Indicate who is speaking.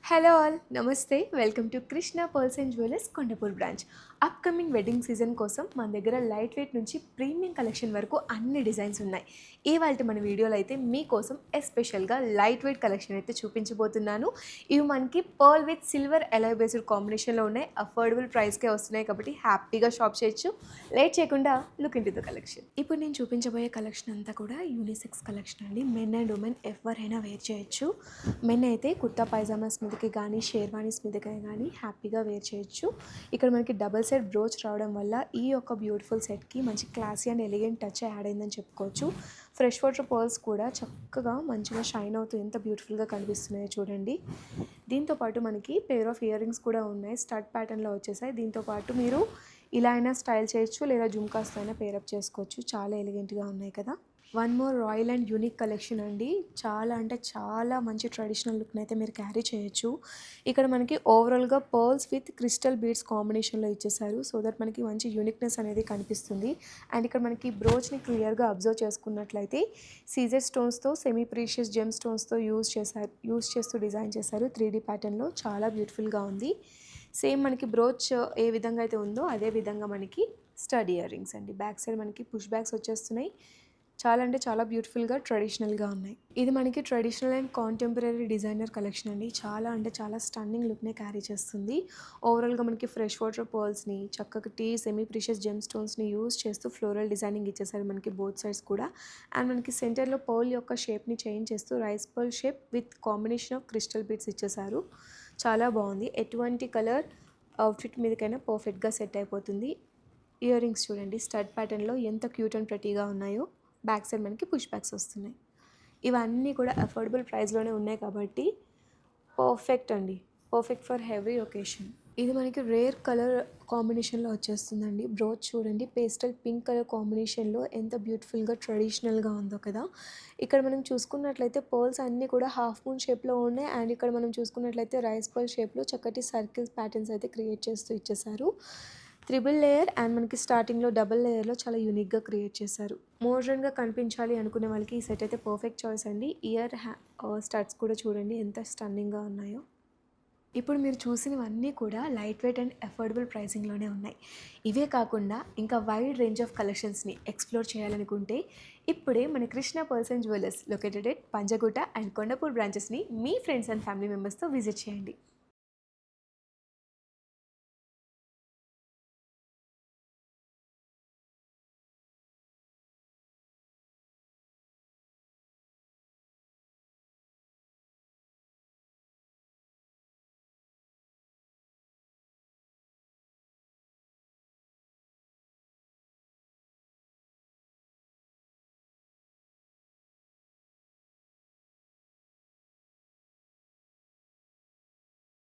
Speaker 1: Hello all నమస్తే welcome to Krishna pearls and jewellers Kondapur branch. Upcoming wedding season కోసం మన దగ్గర లైట్ వెయిట్ నుంచి ప్రీమియం కలెక్షన్ వరకు అన్ని డిజైన్స్ ఉన్నాయి. ఇవాళ మన వీడియోలో అయితే మీకోసం ఎస్పెషల్గా లైట్ వెయిట్ కలెక్షన్ అయితే చూపించబోతున్నాను. ఇవి మనకి pearl with silver alloy based కాంబినేషన్లో ఉన్నాయి. అఫోర్డబుల్ ప్రైస్కే వస్తున్నాయి కాబట్టి హ్యాపీగా షాప్ చేయొచ్చు. లేట్ చేయకుండా look in to the collection. ఇప్పుడు నేను చూపించబోయే కలెక్షన్ అంతా కూడా యూనిసెక్స్ కలెక్షన్ అండి. మెన్ అండ్ ఉమెన్ ఎవరైనా వేర్ చేయొచ్చు. మెన్ అయితే కుర్తా పైజామాస్ మీదకి కానీ షేర్వానీస్ మీదకి కానీ హ్యాపీగా వేర్ చేయొచ్చు. ఇక్కడ మనకి డబుల్ సెట్ బ్రోచ్ రావడం వల్ల ఈ యొక్క బ్యూటిఫుల్ సెట్కి మంచి classy and elegant touch add అయిందని చెప్పుకోవచ్చు. ఫ్రెష్ వాటర్ పర్ల్స్ కూడా చక్కగా మంచిగా షైన్ అవుతూ ఎంత బ్యూటిఫుల్గా కనిపిస్తున్నాయో చూడండి. దీంతోపాటు మనకి పేర్ ఆఫ్ ఇయర్ రింగ్స్ కూడా ఉన్నాయి. స్టడ్ ప్యాటర్న్లో వచ్చేసాయి. దీంతోపాటు మీరు ఇలా అయినా స్టైల్ చేయొచ్చు, లేదా జుమ్కాస్తో అయినా పేరప్ చేసుకోవచ్చు. చాలా ఎలిగెంట్గా ఉన్నాయి కదా. One more royal and unique collection అండి. చాలా అంటే చాలా మంచి ట్రెడిషనల్ లుక్ని అయితే మీరు క్యారీ చేయొచ్చు. ఇక్కడ మనకి ఓవరాల్గా పర్ల్స్ విత్ క్రిస్టల్ బీడ్స్ కాంబినేషన్లో ఇచ్చేసారు. సో దట్ మనకి మంచి యూనిక్నెస్ అనేది కనిపిస్తుంది. అండ్ ఇక్కడ మనకి బ్రోచ్ని క్లియర్గా అబ్జర్వ్ చేసుకున్నట్లయితే సీజర్ స్టోన్స్తో సెమీ ప్రీషియస్ జెమ్ స్టోన్స్తో యూజ్ చేస్తూ డిజైన్ చేశారు. 3D ప్యాటర్న్లో చాలా బ్యూటిఫుల్గా ఉంది. సేమ్ మనకి బ్రోచ్ ఏ విధంగా అయితే ఉందో అదే విధంగా మనకి స్టడ్ ఇయర్ రింగ్స్ అండి. బ్యాక్ సైడ్ మనకి పుష్ బ్యాగ్స్ వచ్చేస్తున్నాయి. చాలా అంటే చాలా బ్యూటిఫుల్గా ట్రెడిషనల్గా ఉన్నాయి. ఇది మనకి traditional and contemporary designer collection అండి. చాలా అంటే చాలా స్టన్నింగ్ లుక్నే క్యారీ చేస్తుంది. ఓవరాల్గా మనకి ఫ్రెష్ వాటర్ పర్ల్స్ని చక్కటి సెమీ ప్రీషియస్ జెమ్ స్టోన్స్ని యూజ్ చేస్తూ ఫ్లోరల్ డిజైనింగ్ ఇచ్చేసారు మనకి బోత్ సైడ్స్ కూడా. అండ్ మనకి సెంటర్లో పర్ల్ యొక్క షేప్ని చేంజ్ చేస్తూ rice pearl shape with combination of crystal beads ఇచ్చేసారు. చాలా బాగుంది. ఎటువంటి కలర్ అవుట్ఫిట్ మీదకైనా పర్ఫెక్ట్గా సెట్ అయిపోతుంది. ఇయర్ రింగ్స్ చూడండి స్టడ్ ప్యాటర్న్లో ఎంత క్యూట్ అండ్ ప్రెటీగా ఉన్నాయో. బ్యాక్ సైడ్ మనకి పుష్ బ్యాక్స్ వస్తున్నాయి. ఇవన్నీ కూడా అఫోర్డబుల్ ప్రైస్లోనే ఉన్నాయి కాబట్టి పర్ఫెక్ట్ అండి. Perfect for every occasion. ఇది మనకి రేర్ కలర్ కాంబినేషన్లో వచ్చేస్తుందండి. బ్రోచ్ చూడండి పేస్టల్ పింక్ కలర్ కాంబినేషన్లో ఎంత బ్యూటిఫుల్గా ట్రెడిషనల్గా ఉందో కదా. ఇక్కడ మనం చూసుకున్నట్లయితే పర్ల్స్ అన్నీ కూడా హాఫ్ మూన్ షేప్లో ఉన్నాయి. అండ్ ఇక్కడ మనం చూసుకున్నట్లయితే రైస్ పర్ల్ షేప్లో చక్కటి సర్కిల్స్ ప్యాటర్న్స్ అయితే క్రియేట్ చేస్తూ ఇచ్చేసారు. త్రిబుల్ లేయర్ అండ్ మనకి స్టార్టింగ్లో డబుల్ లేయర్లో చాలా యూనిక్గా క్రియేట్ చేశారు. మోడ్రన్గా కనిపించాలి అనుకునే వాళ్ళకి ఈ సెట్ అయితే పర్ఫెక్ట్ చాయిస్ అండి. ఇయర్ స్టడ్స్ కూడా చూడండి ఎంత స్టన్నింగ్గా ఉన్నాయో. ఇప్పుడు మీరు చూసినవన్నీ కూడా లైట్ వెయిట్ అండ్ అఫోర్డబుల్ ప్రైసింగ్లోనే ఉన్నాయి. ఇవే కాకుండా ఇంకా వైడ్ రేంజ్ ఆఫ్ కలెక్షన్స్ని ఎక్స్ప్లోర్ చేయాలనుకుంటే ఇప్పుడే మన Krishna pearls and jewellers located at Panjagutta and Kondapur బ్రాంచెస్ని మీ ఫ్రెండ్స్ అండ్ ఫ్యామిలీ మెంబర్స్తో విజిట్ చేయండి.